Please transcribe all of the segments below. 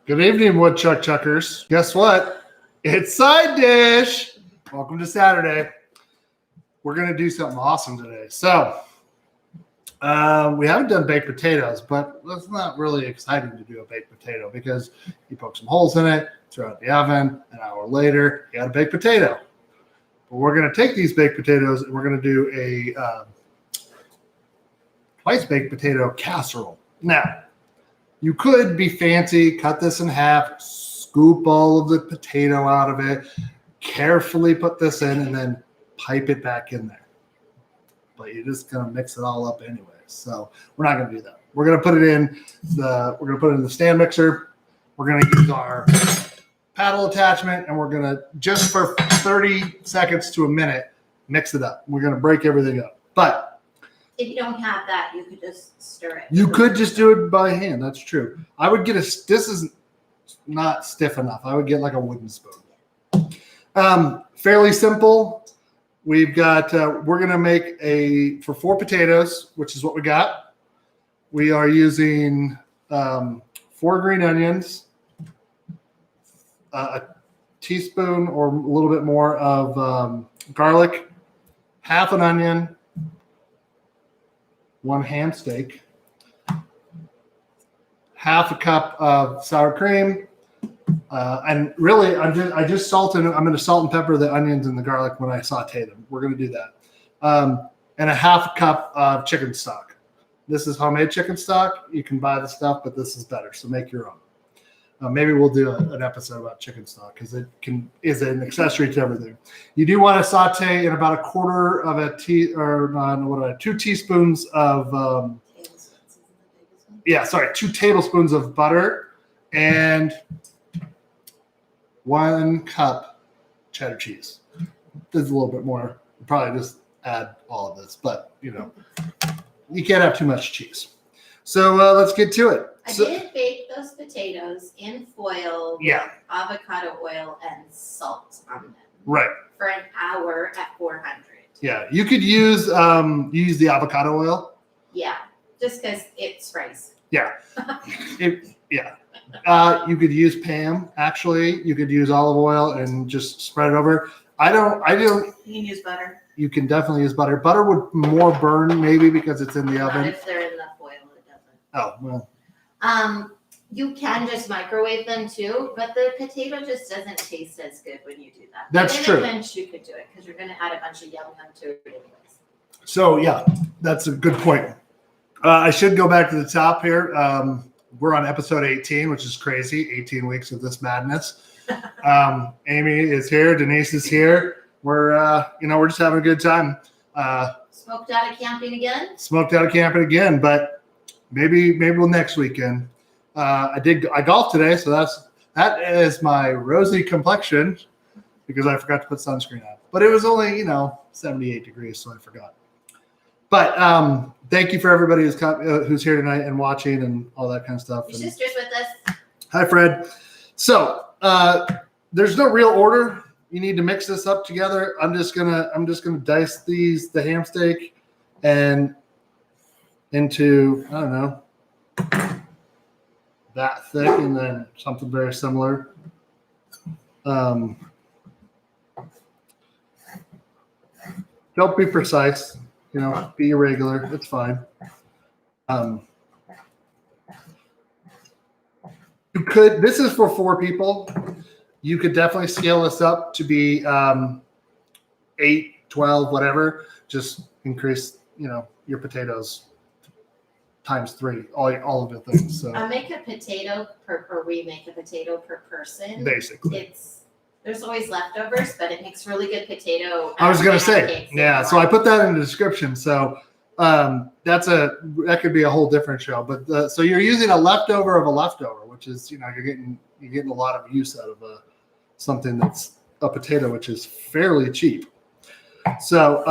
Good evening, woodchuck chuckers. Guess what? It's side dish. Welcome to Saturday. We're going to do something awesome today. So, we haven't done baked potatoes, but it's not really exciting to do a baked potato because you poke some holes in it, throw it in the oven, an hour later, you got a baked potato. But we're going to take these baked potatoes and we're going to do a twice baked potato casserole. Now, you could be fancy, cut this in half, scoop all of the potato out of it, carefully put this in, and then pipe it back in there. But you're just gonna mix it all up anyway. So we're not gonna do that. We're gonna put it in the stand mixer. We're gonna use our paddle attachment, and we're gonna just for 30 seconds to a minute mix it up. We're gonna break everything up. But if you don't have that, you could just stir it. You could just do it by hand. That's true. I would get this is not stiff enough. I would get like a wooden spoon. Fairly simple. We've got, we're going to make for 4 potatoes, which is what we got. We are using 4 green onions, a teaspoon or a little bit more of garlic, half an onion, 1 ham steak, half a cup of sour cream, and really, I just salted. I'm going to salt and pepper the onions and the garlic when I saute them. We're going to do that, and a half cup of chicken stock. This is homemade chicken stock. You can buy the stuff, but this is better. So make your own. Maybe we'll do an episode about chicken stock because it is an accessory to everything. You do want to saute in about a quarter of a 2 teaspoons of 2 tablespoons of butter and 1 cup cheddar cheese. There's a little bit more. We'll probably just add all of this, but you can't have too much cheese. So let's get to it. I did bake those potatoes in foil with avocado oil and salt on them. Right. For an hour at 400. Yeah, you could use the avocado oil. Yeah, just because it's rice. Yeah. You could use Pam. Actually, you could use olive oil and just spread it over. I don't. You can use butter. You can definitely use butter. Butter would more burn maybe because it's in the oven. Not if they're in the foil, it doesn't. Oh well. You can just microwave them too, but the potato just doesn't taste as good when you do that. That's true. In a pinch, you could do it because you're going to add a bunch of yum to it anyways. So yeah, that's a good point. I should go back to the top here. We're on episode 18, which is crazy. 18 weeks of this madness. Amy is here. Denise is here. We're we're just having a good time. Smoked out of camping again. But maybe we'll next weekend. I golfed today, so that is my rosy complexion because I forgot to put sunscreen on. But it was only 78 degrees, so I forgot. But thank you for everybody who's here tonight and watching and all that kind of stuff. Your sister's with us. Hi, Fred. So there's no real order. You need to mix this up together. I'm just gonna dice the ham steak and into I don't know that thick, and then something very similar. Don't be precise. Be irregular. It's fine. You could. This is for 4 people. You could definitely scale this up to be 8, 12, whatever. Just increase, your potatoes times 3, all of the things. So we make a potato per person. Basically, there's always leftovers, but it makes really good potato. I was gonna say, yeah. So I put that in the description. So that could be a whole different show. But so you're using a leftover of a leftover, which is you're getting a lot of use out of something that's a potato, which is fairly cheap. So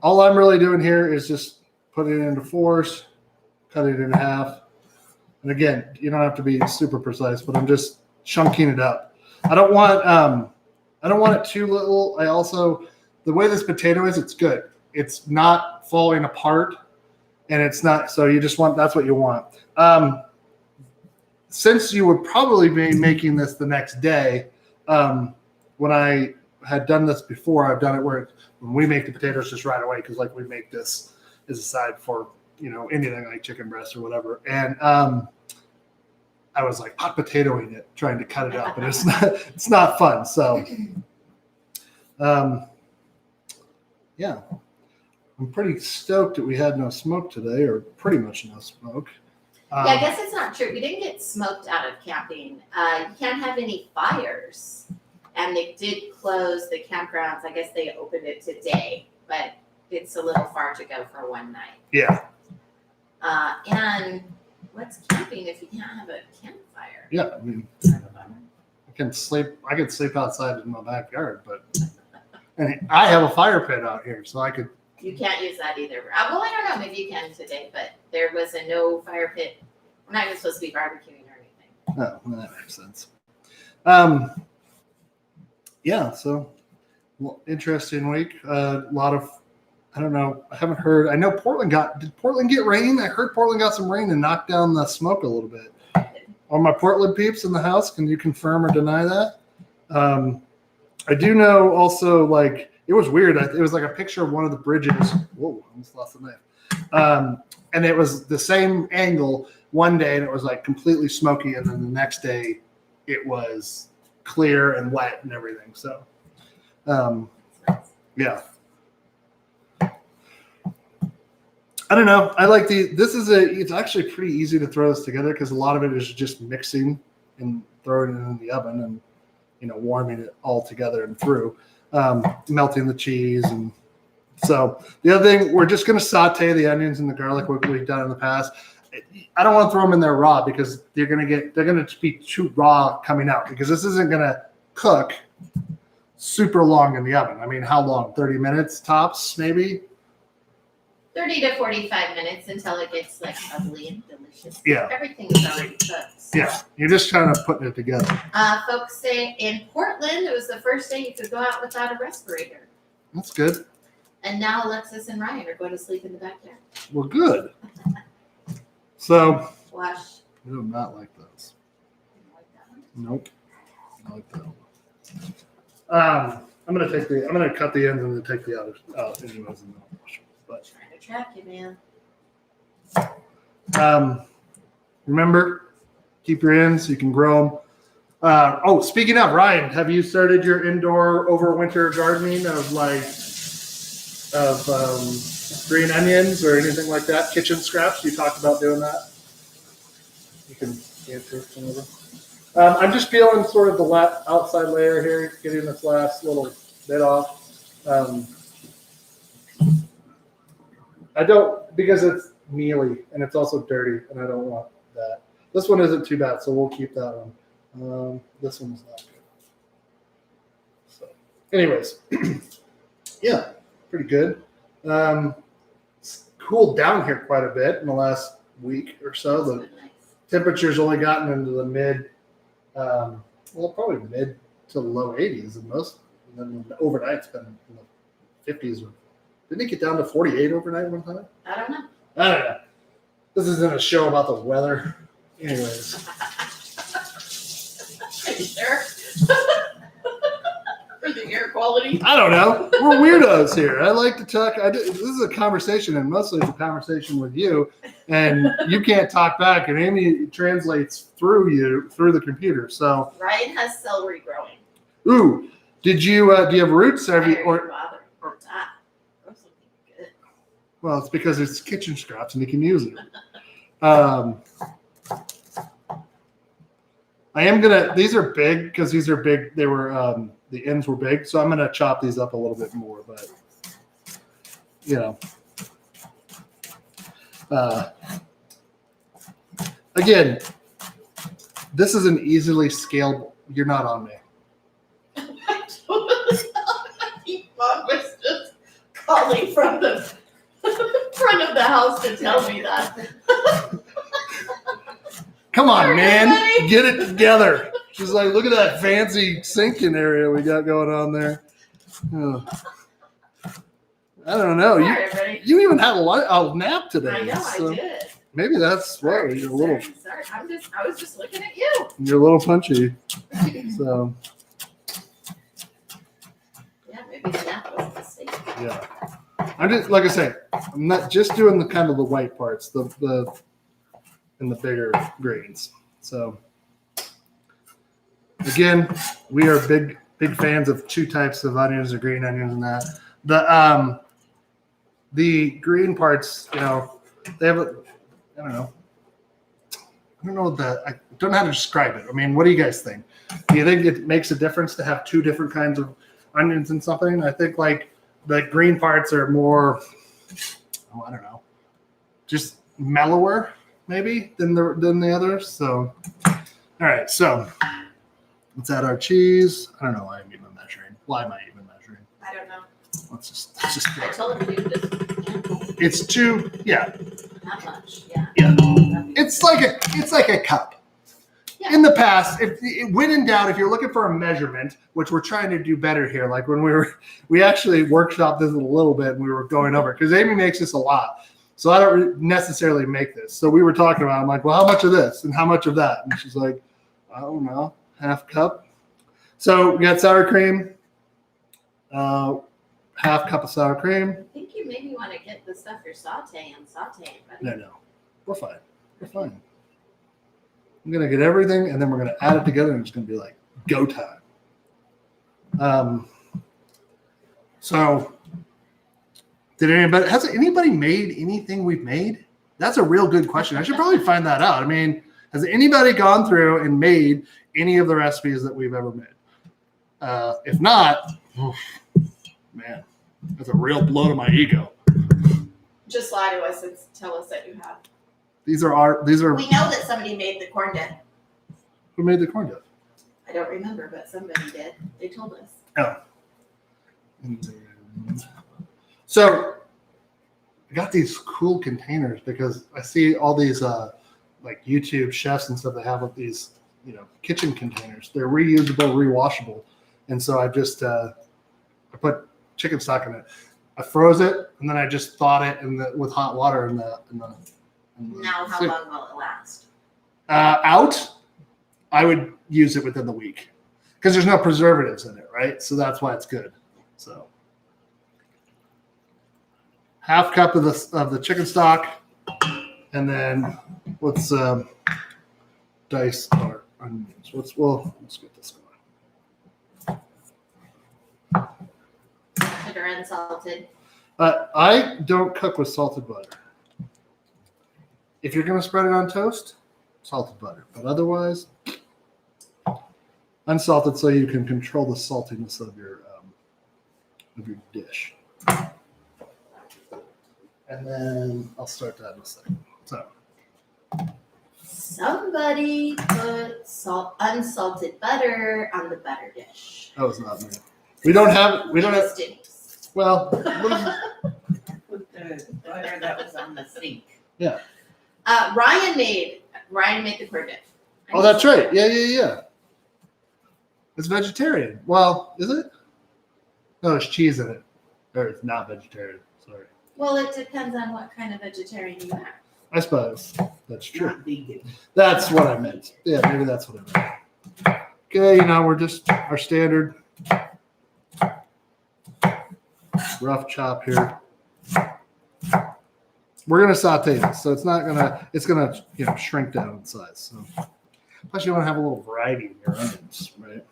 all I'm really doing here is just putting it into 4s, cut it in half. And again, you don't have to be super precise, but I'm just chunking it up. I don't want it too little. The way this potato is, it's good. It's not falling apart, and it's not. So you just want. That's what you want. since you would probably be making this the next day, when I had done this before, I've done it where when we make the potatoes just right away, because like we make this as a side for anything like chicken breast or whatever, and I was like hot potatoing it, trying to cut it up, and it's not fun. So, yeah, I'm pretty stoked that we had no smoke today, or pretty much no smoke. Yeah, I guess it's not true. We didn't get smoked out of camping. You can't have any fires. And they did close the campgrounds. I guess they opened it today, but it's a little far to go for one night. Yeah. And what's camping if you can't have a campfire? Yeah, I mean, I can sleep outside in my backyard, and I have a fire pit out here, so I could. You can't use that either. Well, I don't know. Maybe you can today, but there was a no fire pit. We're not even supposed to be barbecuing or anything. Oh, well, that makes sense. Yeah, so interesting week. A lot of, I don't know, I haven't heard. I know did Portland get rain? I heard Portland got some rain and knocked down the smoke a little bit. All my Portland peeps in the house, can you confirm or deny that? I do know also, like, it was weird. It was like a picture of one of the bridges. Whoa, I almost lost the knife. And it was the same angle one day, and it was like completely smoky, and then the next day it was clear and wet and everything. So, yeah. I don't know. I like it's actually pretty easy to throw this together because a lot of it is just mixing and throwing it in the oven and, warming it all together and through, melting the cheese. And so the other thing, we're just going to saute the onions and the garlic like we've done in the past. I don't want to throw them in there raw because they're going to be too raw coming out because this isn't going to cook super long in the oven. I mean, how long? 30 minutes tops, maybe? 30 to 45 minutes until it gets like bubbly and delicious. Yeah. Everything's already cooked. So. Yeah. You're just kind of putting it together. Folks say in Portland, it was the first day you could go out without a respirator. That's good. And now Alexis and Ryan are going to sleep in the backyard. Well, good. So. Wash. I do not like those. Like that one? Nope. I like that one. I'm gonna cut the ends and then take the outer out anyways and then I'll wash them. But Trying to track you, man. Remember, keep your ends. You can grow them. Speaking of, Ryan, have you started your indoor overwinter gardening of green onions or anything like that? Kitchen scraps. You talked about doing that. You can answer whenever. I'm just peeling sort of the outside layer here, getting this last little bit off. I don't, because it's mealy and it's also dirty, and I don't want that. This one isn't too bad, so we'll keep that one. This one's not good. So, anyways, yeah, pretty good. It's cooled down here quite a bit in the last week or so. The temperature's only gotten into the probably mid to low 80s in most. And then overnight's been in the 50s. Didn't it get down to 48 overnight one time? I don't know. I don't know. This isn't a show about the weather. Anyways. Are you sure? For the air quality? I don't know. We're weirdos here. I like to talk. This is a conversation, and mostly it's a conversation with you. And you can't talk back, and Amy translates through the computer. So Ryan has celery growing. Ooh, do you have roots? Well, it's because it's kitchen scraps and you can use it. These are big because these are big. They were, the ends were big. So I'm going to chop these up a little bit more, but again, this is an easily scalable. You're not on me. Mom was just calling from the front of the house to tell me that. Come on, man. Get it together. She's like, look at that fancy sinking area we got going on there. I don't know. You even had a nap today. I know, so. I did. maybe that's why you're a little. Sorry, I was just looking at you. You're a little punchy. So. Yeah, maybe that was a mistake. Yeah. I'm just like I say, I'm not just doing the kind of the white parts, the and the bigger grains. So again, we are big fans of two types of onions, the green onions and that. The green parts, they have I don't know I don't know how to describe it. I mean, what do you guys think? Do you think it makes a difference to have two different kinds of onions in something? I think like the green parts are more, I don't know, just mellower maybe than the others. So, all right, so let's add our cheese. I don't know why I'm even measuring. Why am I even measuring? I don't know. Let's just I told you to just. It's too, yeah. Not much, yeah. Yeah. It's like a cup. Yeah. In the past, when in doubt, if you're looking for a measurement, which we're trying to do better here, like when we actually workshopped this a little bit and we were going over, because Amy makes this a lot. So I don't necessarily make this. So we were talking about, I'm like, well, how much of this and how much of that? And she's like, I don't know, half cup. So we got sour cream, half cup of sour cream. I think you maybe want to get the stuff you're sauteing. But No, we're fine. We're fine. I'm going to get everything, and then we're going to add it together, and it's going to be like go time. So has anybody made anything we've made? That's a real good question. I should probably find that out. I mean, has anybody gone through and made any of the recipes that we've ever made? If not, man, that's a real blow to my ego. just lie to us and tell us that you have. These are. We know that somebody made the corn dip. Who made the corn dip? I don't remember, but somebody did. They told us. Oh. So I got these cool containers because I see all these like YouTube chefs and stuff that have these, kitchen containers. They're reusable, rewashable. And so I just I put chicken stock in it. I froze it and then I just thawed it with hot water in the Now, how long will it last? Out, I would use it within the week because there's no preservatives in it, right? So that's why it's good. So half cup of the chicken stock, and then let's dice our onions. Let's get this going. Sugar unsalted. I don't cook with salted butter. If you're going to spread it on toast, salted butter. But otherwise, unsalted so you can control the saltiness of your dish. And then I'll start that in a second. So Somebody put unsalted butter on the butter dish. that was not me. We don't have. Denise. Well, With the butter that was on the sink. yeah. Ryan made the corn dip. Oh, that's right. Yeah. It's vegetarian. Well, is it? No, there's cheese in it. Or it's not vegetarian. Sorry. Well, it depends on what kind of vegetarian you are. I suppose that's true. Not vegan. That's what I meant. Yeah, maybe that's what I meant. Okay, we're just our standard rough chop here. We're gonna saute this, so it's gonna shrink down in size. So plus you want to have a little variety in your onions, right?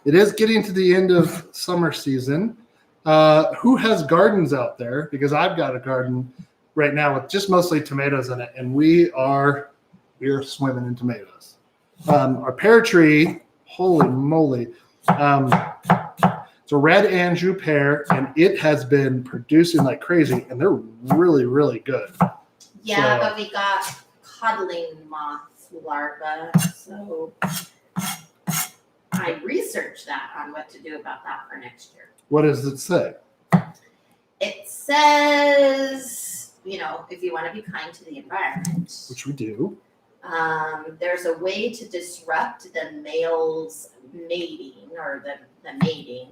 It is getting to the end of summer season. Who has gardens out there? Because I've got a garden right now with just mostly tomatoes in it, and we are swimming in tomatoes. Our pear tree, holy moly, it's a red Anjou pear, and it has been producing like crazy, and they're really, really good. Yeah, but we got codling moth larvae, so I researched that on what to do about that for next year. What does it say? It says, if you want to be kind to the environment, Which we do. there's a way to disrupt the male's mating or the mating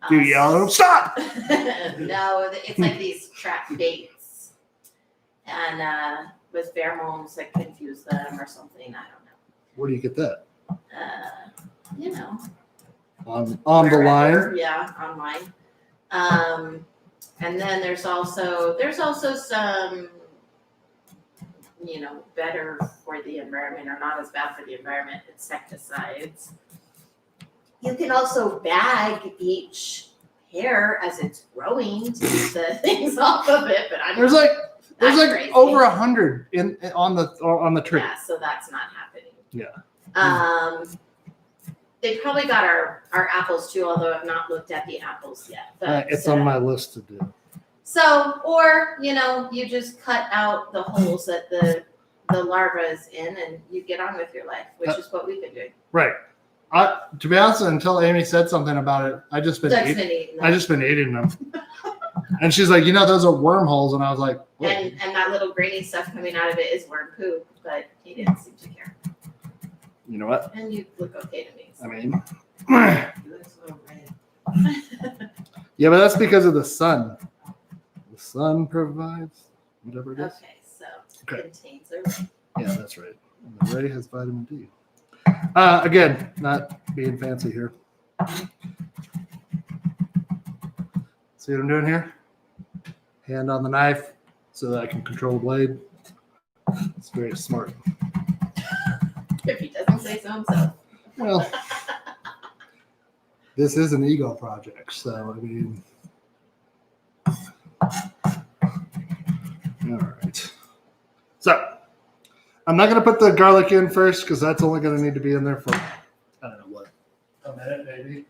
Do you yell at them? Stop! No, it's like these trap baits. And with pheromones that confuse them or something. I don't know. Where do you get that? You know. On the line? Wherever. Yeah, online. And then there's also some, better for the environment or not as bad for the environment insecticides. You can also bag each hair as it's growing to keep the things off of it, but There's like crazy. over 100 on the tree. Yeah, so that's not happening. Yeah. They probably got our apples too, although I've not looked at the apples yet. But It's on my list to do. So, or you just cut out the holes that the larva is in, and you get on with your life, which is what we've been doing. Right. To be honest, until Amy said something about it, I just been eating them. And she's like, those are wormholes, and I was like, and that little grainy stuff coming out of it is worm poop, but he didn't seem to care. You know what? And you look okay to me. So. I mean, It looks a little red. yeah, but that's because of the sun. The sun provides whatever it is. Okay, so Okay. it contains a ray. Yeah, that's right. And the ray has vitamin D. Again, not being fancy here. See what I'm doing here? Hand on the knife so that I can control the blade. It's very smart. If he doesn't say so himself. Well, this is an ego project, so I mean, all right. So I'm not going to put the garlic in first because that's only going to need to be in there for, I don't know what, a minute maybe.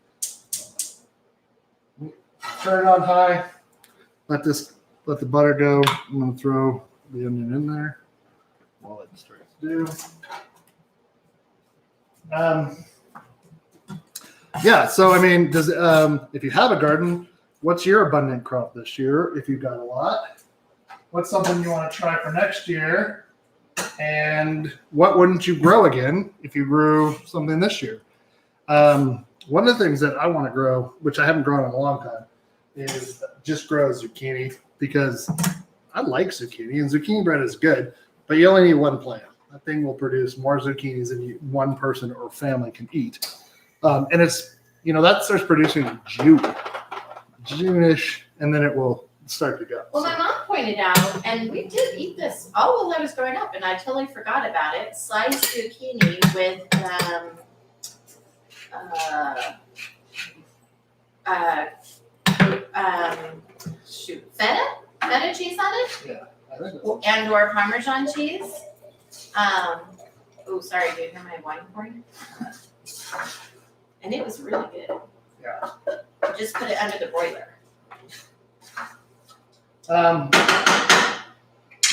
Turn it on high. Let the butter go. I'm going to throw the onion in there while it starts to do. Yeah, so I mean, if you have a garden, what's your abundant crop this year? If you've got a lot, what's something you want to try for next year? And what wouldn't you grow again if you grew something this year? One of the things that I want to grow, which I haven't grown in a long time, is just grow zucchini because I like zucchini and zucchini bread is good, but you only need one plant. That thing will produce more zucchinis than one person or family can eat. And it's, that starts producing in June-ish, and then it will start to go. Well, my mom pointed out, and we did eat this all while I was growing up, and I totally forgot about it. Sliced zucchini with feta cheese on it, Yeah, I think and or Parmesan cheese. Sorry, do you hear my wine pouring? And it was really good. Yeah. Just put it under the broiler.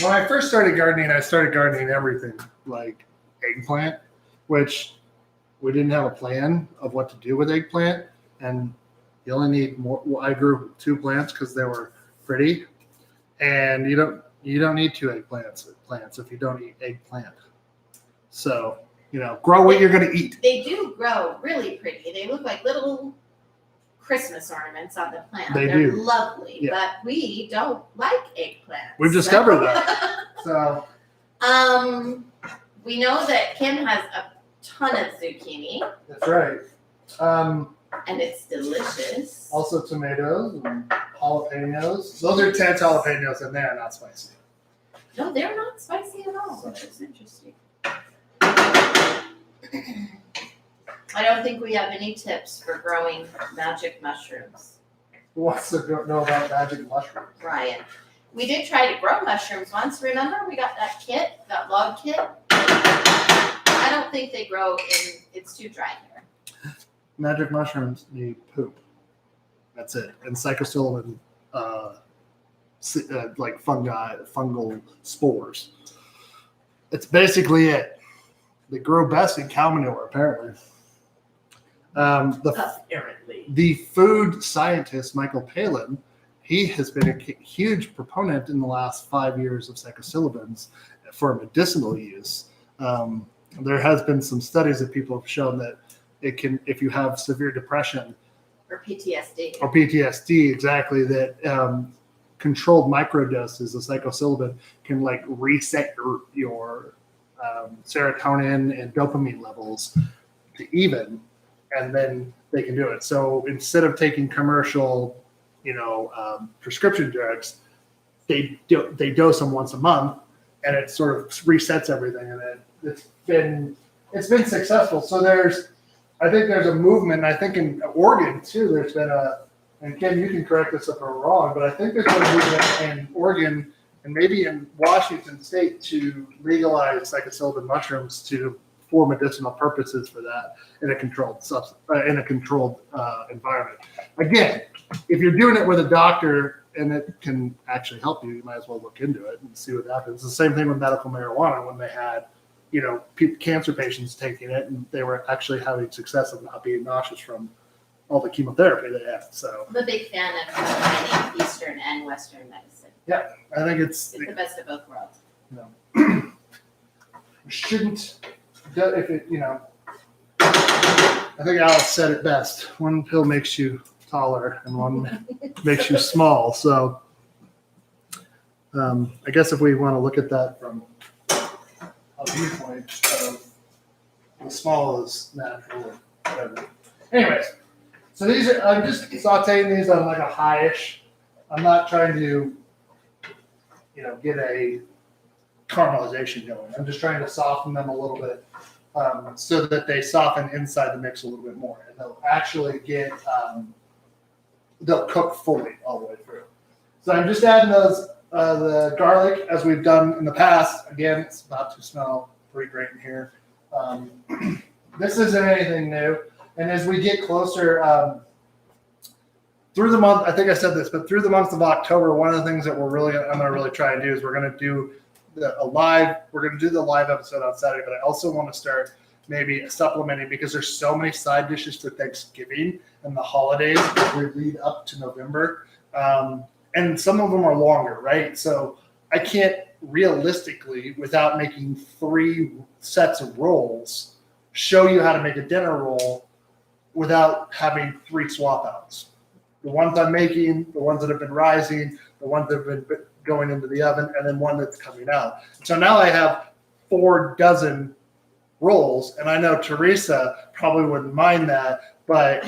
When I first started gardening, I started gardening everything, like eggplant, which we didn't have a plan of what to do with eggplant, and you only need more. Well, I grew 2 plants because they were pretty, and you don't need 2 plants if you don't eat eggplant. So grow what you're going to eat. They do grow really pretty. They look like little Christmas ornaments on the plant. They're They're do. lovely, Yeah. but we don't like eggplants. We've discovered that. So we know that Kim has a ton of zucchini, that's right. and it's delicious. Also tomatoes and jalapenos. Those are 10 jalapenos, and they're not spicy. No, they're not spicy at all, which is interesting. I don't think we have any tips for growing magic mushrooms, Who wants to know about magic mushrooms? Ryan. We did try to grow mushrooms once. Remember, we got that log kit. I don't think they grow it's too dry here. Magic mushrooms need poop. That's it. And psychosilin, like fungal spores. It's basically it. They grow best in cow manure, apparently. Apparently. The food scientist, Michael Palin, he has been a huge proponent in the last 5 years of psilocybins for medicinal use. There has been some studies that people have shown that it can, if you have severe depression, Or PTSD. or PTSD, exactly, that controlled microdoses of psilocybin can like reset your serotonin and dopamine levels to even, and then they can do it. So instead of taking commercial, prescription drugs, they dose them once a month, and it sort of resets everything, and it's been successful. So I think there's a movement. I think in Oregon too, there's been and Kim, you can correct this if I'm wrong, but I think there's been a movement in Oregon and maybe in Washington State to legalize psilocybin mushrooms for medicinal purposes for that in a controlled environment. Again, if you're doing it with a doctor and it can actually help you, you might as well look into it and see what happens. It's the same thing with medical marijuana when they had, cancer patients taking it and they were actually having success of not being nauseous from all the chemotherapy they had. So I'm a big fan of combining Eastern and Western medicine. yeah, I think it's the best of both worlds. Shouldn't, if it, I think Alice said it best. One pill makes you taller and one makes you small. So I guess if we want to look at that from a viewpoint of the small is natural or whatever. Anyways, so I'm just sauteing these on like a high-ish. I'm not trying to, get a caramelization going. I'm just trying to soften them a little bit so that they soften inside the mix a little bit more. And they'll actually they'll cook fully all the way through. So I'm just adding the garlic as we've done in the past. Again, it's about to smell pretty great in here. This isn't anything new. And as we get closer through the month, I think I said this, but through the month of October, one of the things that I'm going to really try and do is we're going to do the live episode on Saturday, but I also want to start maybe supplementing because there's so many side dishes for Thanksgiving and the holidays as we lead up to November. And some of them are longer, right? So I can't realistically, without making 3 sets of rolls, show you how to make a dinner roll without having 3 swap outs. The ones I'm making, the ones that have been rising, the ones that have been going into the oven, and then one that's coming out. So now I have 4 dozen rolls, and I know Teresa probably wouldn't mind that, but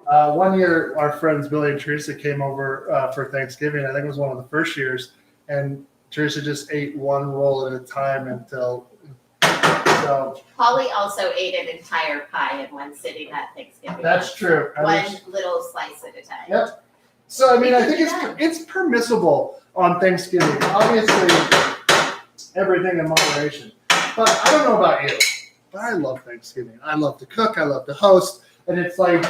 one year our friends Billy and Teresa came over for Thanksgiving. I think it was one of the first years, and Teresa just ate 1 roll at a time until. So Holly also ate an entire pie in one sitting at Thanksgiving. That's true. One little slice at a time. Yep. So I mean, I think it's permissible on Thanksgiving. Obviously, everything in moderation. But I don't know about you, but I love Thanksgiving. I love to cook. I love to host, and it's like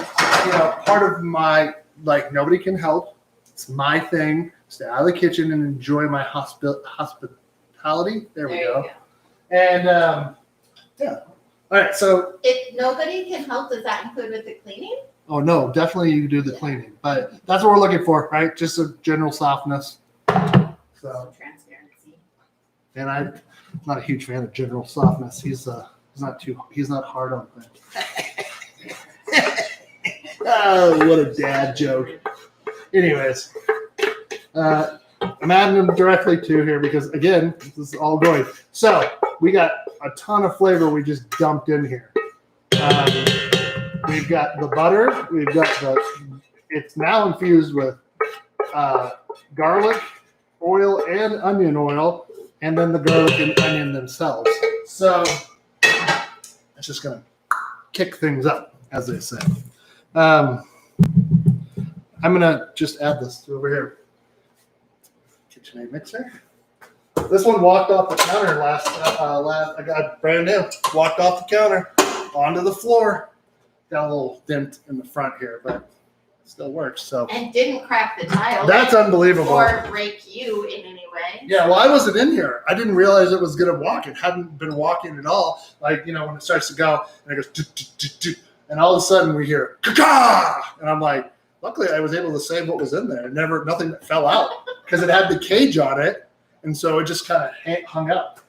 part of my nobody can help. It's my thing. Stay out of the kitchen and enjoy my hospitality. There we go. And yeah. All right. So if nobody can help, does that include with the cleaning? Oh no, definitely you do the cleaning, but that's what we're looking for, right? Just a general softness. So transparency. And I'm not a huge fan of general softness. He's not hard on things. Oh, what a dad joke. Anyways, I'm adding them directly to here because again, this is all going. So we got a ton of flavor we just dumped in here. We've got the butter. We've got it's now infused with garlic, oil, and onion oil, and then the garlic and onion themselves. So it's just going to kick things up, as they say. I'm going to just add this over here. KitchenAid mixer. This one walked off the counter last. I got brand new. Walked off the counter onto the floor. Got a little dent in the front here, but it still works. So and didn't crack the tile. That's unbelievable. Or break you in any way. Yeah, well, I wasn't in here. I didn't realize it was gonna walk. It hadn't been walking at all. When it starts to go and it goes, do, do, do, do, and all of a sudden we hear ka-ka! And I'm like, luckily I was able to save what was in there. Nothing fell out because it had the cage on it, and so it just kind of hung up.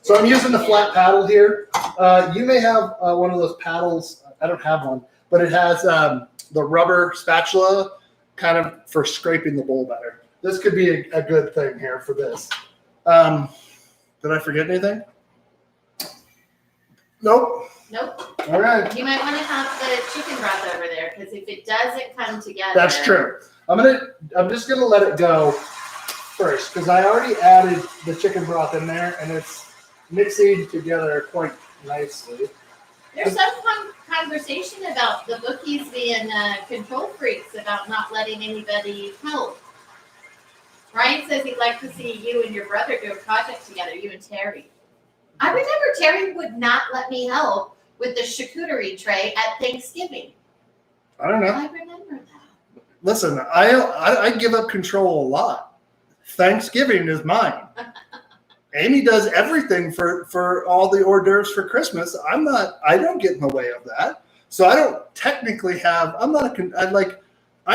So I'm using the flat paddle here. You may have one of those paddles. I don't have one, but it has the rubber spatula kind of for scraping the bowl better. This could be a good thing here for this. Did I forget anything? Nope. Nope. All right. You might want to have the chicken broth over there because if it doesn't come together. That's true. I'm just gonna let it go first because I already added the chicken broth in there and it's mixing together quite nicely. There's some conversation about the bookies being control freaks about not letting anybody help. Ryan says he'd like to see you and your brother do a project together, you and Terry. I remember Terry would not let me help with the charcuterie tray at Thanksgiving. I don't know. I remember that. Listen, I give up control a lot. Thanksgiving is mine. Amy does everything for all the hors d'oeuvres for Christmas. I don't get in the way of that. So I don't technically have, I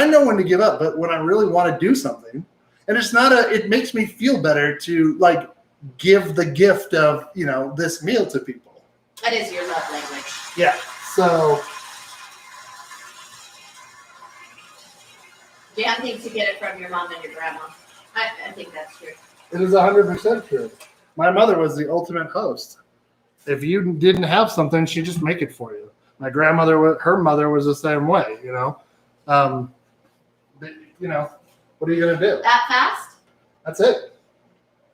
know when to give up, but when I really want to do something, and it makes me feel better to like give the gift of, this meal to people. That is your love language. Yeah. So. Jan thinks you get it from your mom and your grandma. I think that's true. It is 100% true. My mother was the ultimate host. If you didn't have something, she'd just make it for you. My grandmother, her mother was the same way, what are you going to do? That fast? That's it.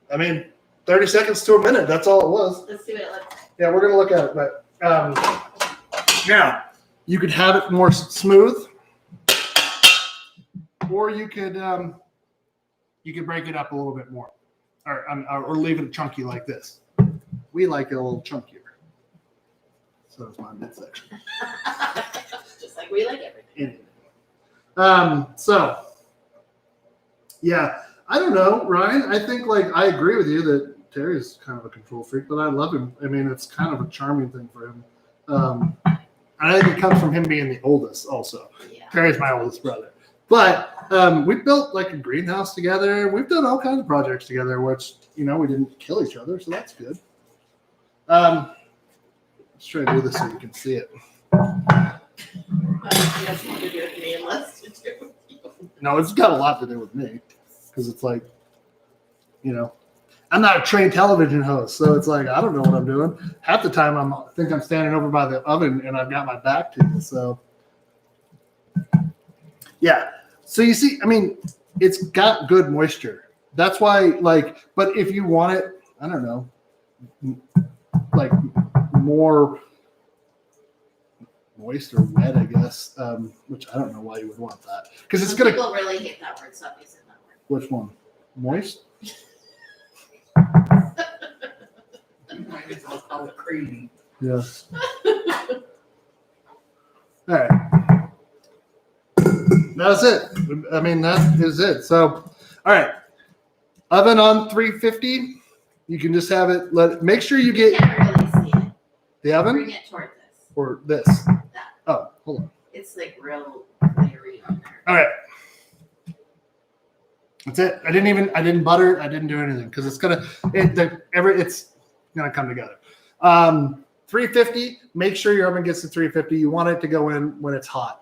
30 seconds to a minute. That's all it was. Let's see what it looks like. Yeah, we're going to look at it. But now, you could have it more smooth, or you could break it up a little bit more. Or leave it chunky like this. We like it a little chunkier. So it's my midsection. Just like we like everything. Yeah, I don't know, Ryan. I think I agree with you that Terry's kind of a control freak, but I love him. It's kind of a charming thing for him. I think it comes from him being the oldest also. Yeah. Terry's my oldest brother. But we built a greenhouse together. We've done all kinds of projects together, which, we didn't kill each other, so that's good. Let's try to do this so you can see it. No, it's got a lot to do with me because it's I'm not a trained television host, so it's I don't know what I'm doing. Half the time I think I'm standing over by the oven and I've got my back to you, so. Yeah. So you see, it's got good moisture. That's why, but if you want it, I don't know, more moist or wet, I guess, which I don't know why you would want that. Because it's going to. People really hate that word, so I'm using that word. Which one? Moist? Might as well call it creamy. Yes. All right. That's it. That is it. So, all right. Oven on 350. You can just have it. Make sure you You get can't really see it. the oven Bring it toward this. or this. That. Oh, hold on. It's real glittery on there. All right. That's it. I didn't butter it. I didn't do anything because it's gonna come together. 350. Make sure your oven gets to 350. You want it to go in when it's hot.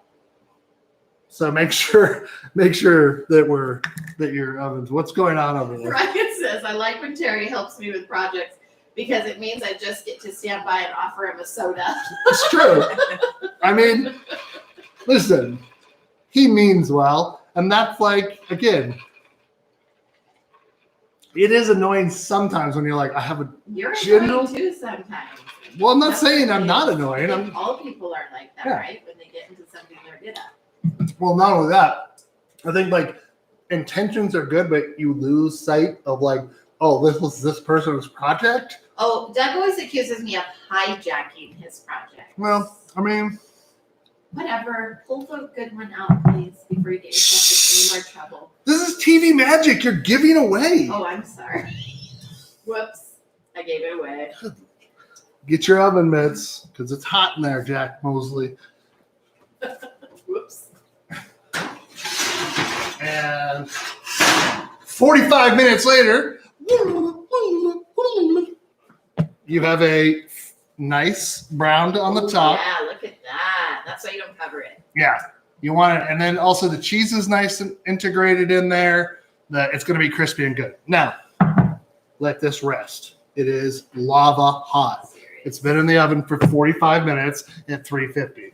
So make sure that your oven's. What's going on over there? Ryan says, I like when Terry helps me with projects because it means I just get to stand by and offer him a soda. It's true. Listen, he means well, and that's again. It is annoying sometimes when you're I have a You're general. annoying too sometimes. Well, I'm not saying I'm not annoying. All people are like that, Yeah. right? When they get into something they're good at. Well, not only that, I think intentions are good, but you lose sight of this was this person's project. Oh, Doug always accuses me of hijacking his project. Well, Whatever. Pull the good one out, please, before you get yourself in any more trouble. this is TV magic. You're giving away. Oh, I'm sorry. Whoops. I gave it away. Get your oven mitts because it's hot in there, Jack Mosley. Whoops. And 45 minutes later, you have a nice brown on the top. Yeah, look at that. That's why you don't cover it. Yeah, you want it, and then also the cheese is nice and integrated in there. It's going to be crispy and good. Now, let this rest. It is lava hot. It's been in the oven for 45 minutes at 350.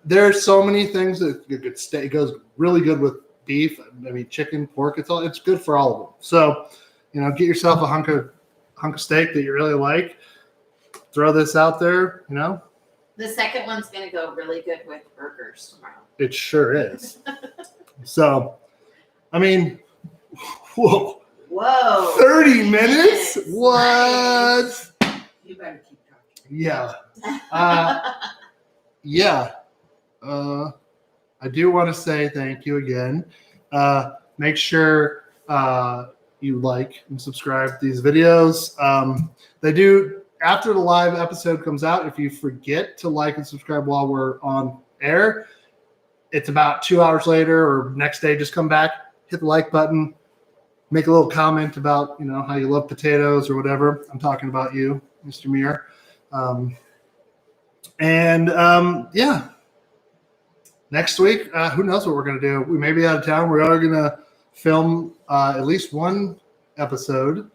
There's so many things that you could stay. It goes really good with beef. I mean, chicken, pork. It's good for all of them. So, get yourself a hunk of steak that you really like. Throw this out there. The second one's going to go really good with burgers tomorrow. It sure is. So, I mean, whoa. 30 minutes? What? You better keep talking. Yeah. Yeah. I do want to say thank you again. Make sure you like and subscribe to these videos. They do, after the live episode comes out, if you forget to like and subscribe while we're on air, it's about 2 hours later or next day, just come back, hit the like button, make a little comment about, how you love potatoes or whatever. I'm talking about you, Mr. Muir. Yeah. Next week, who knows what we're going to do? We may be out of town. We are going to film at least one episode,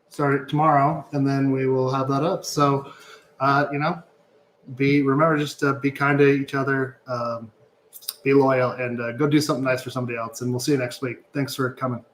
start it tomorrow, and then we will have that up. So, remember just to be kind to each other, be loyal, and go do something nice for somebody else. And we'll see you next week. Thanks for coming.